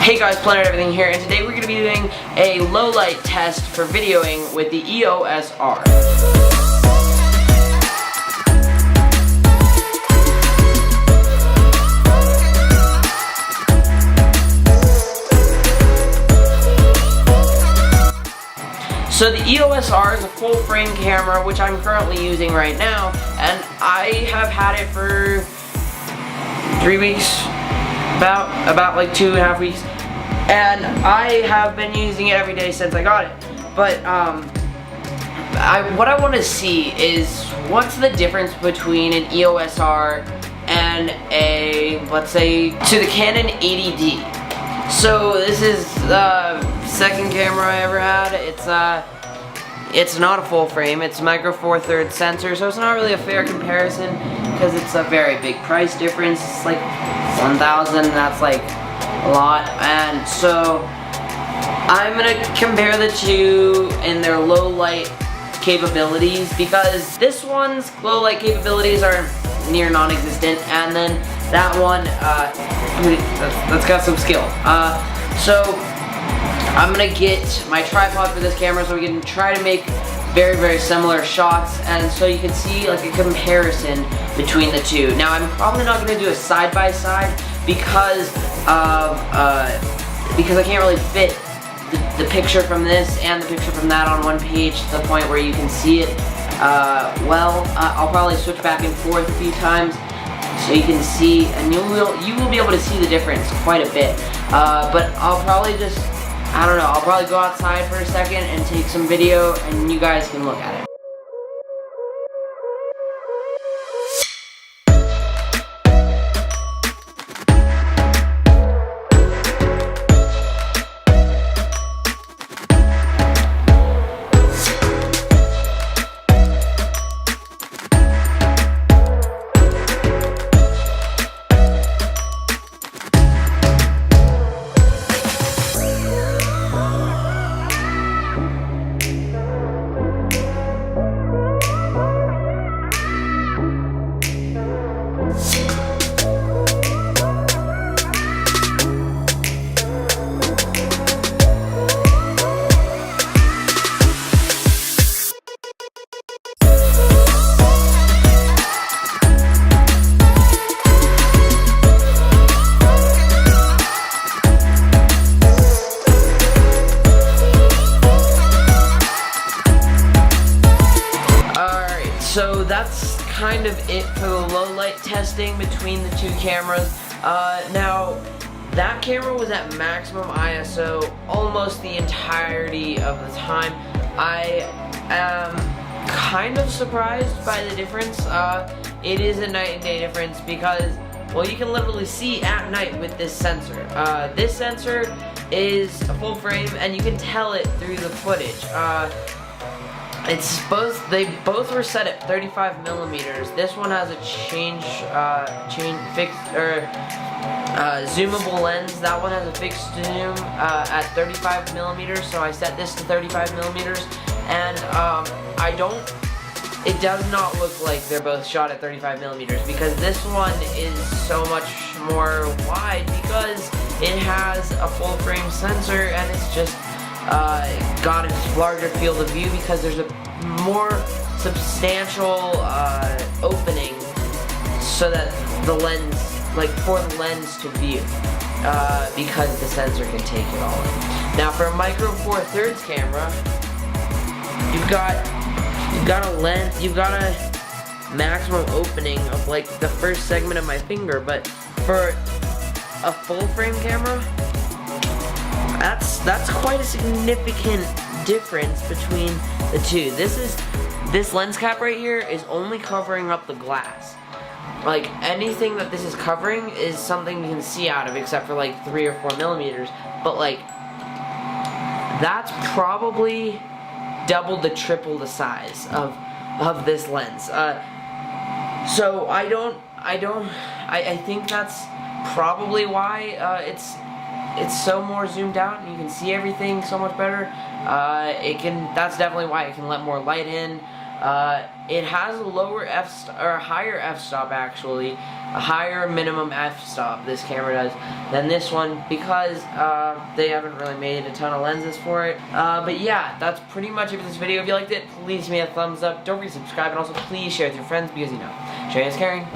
Hey guys, Planet Everything here, and today we're going to be doing a low light test for videoing with the EOS R. So the EOS R is a full frame camera, which I'm currently using right now, and I have had it for 3 weeks, about like 2.5 weeks, and I have been using it every day since I got it. But what I want to see is what's the difference between an EOS R and let's say, to the Canon 80D. So this is the second camera I ever had. It's not a full frame. It's micro four thirds sensor, so it's not really a fair comparison because it's a very big price difference. It's like 1,000. That's like a lot, and so I'm gonna compare the two in their low light capabilities, because this one's low light capabilities are near non-existent, and then that one that's got some skill. So I'm gonna get my tripod for this camera so we can try to make very similar shots, and so you can see like a comparison between the two. Now I'm probably not gonna do a side-by-side because I can't really fit the picture from this and the picture from that on one page to the point where you can see it I'll probably switch back and forth a few times so you can see, and you will be able to see the difference quite a bit. But I'll probably just, I don't know, I'll probably go outside for a second and take some video, and you guys can look at it. So that's kind of it for the low light testing between the two cameras. Now, that camera was at maximum ISO almost the entirety of the time. I am kind of surprised by the difference. It is a night and day difference because, well, you can literally see at night with this sensor. This sensor is a full frame, and you can tell it through the footage. They both were set at 35 millimeters. This one has a zoomable lens. That one has a fixed zoom at 35 millimeters. So I set this to 35 millimeters, and it does not look like they're both shot at 35 millimeters because this one is so much more wide because it has a full frame sensor, and it's just got a larger field of view because there's a more substantial opening so that the lens, like for the lens to view, because the sensor can take it all in. Now for a micro four thirds camera, you've got a lens, you've got a maximum opening of like the first segment of my finger, but for a full frame camera, that's quite a significant difference between the two. This lens cap right here is only covering up the glass. Like anything that this is covering is something you can see out of, except for like 3 or 4 millimeters. But like that's probably double to triple the size of this lens. So I think that's probably why it's so more zoomed out and you can see everything so much better. That's definitely why it can let more light in. It has a lower or a higher f-stop actually, a higher minimum f-stop this camera does than this one because they haven't really made a ton of lenses for it. But yeah, that's pretty much it for this video. If you liked it, please give me a thumbs up. Don't forget to subscribe, and also please share with your friends because, you know, sharing is caring.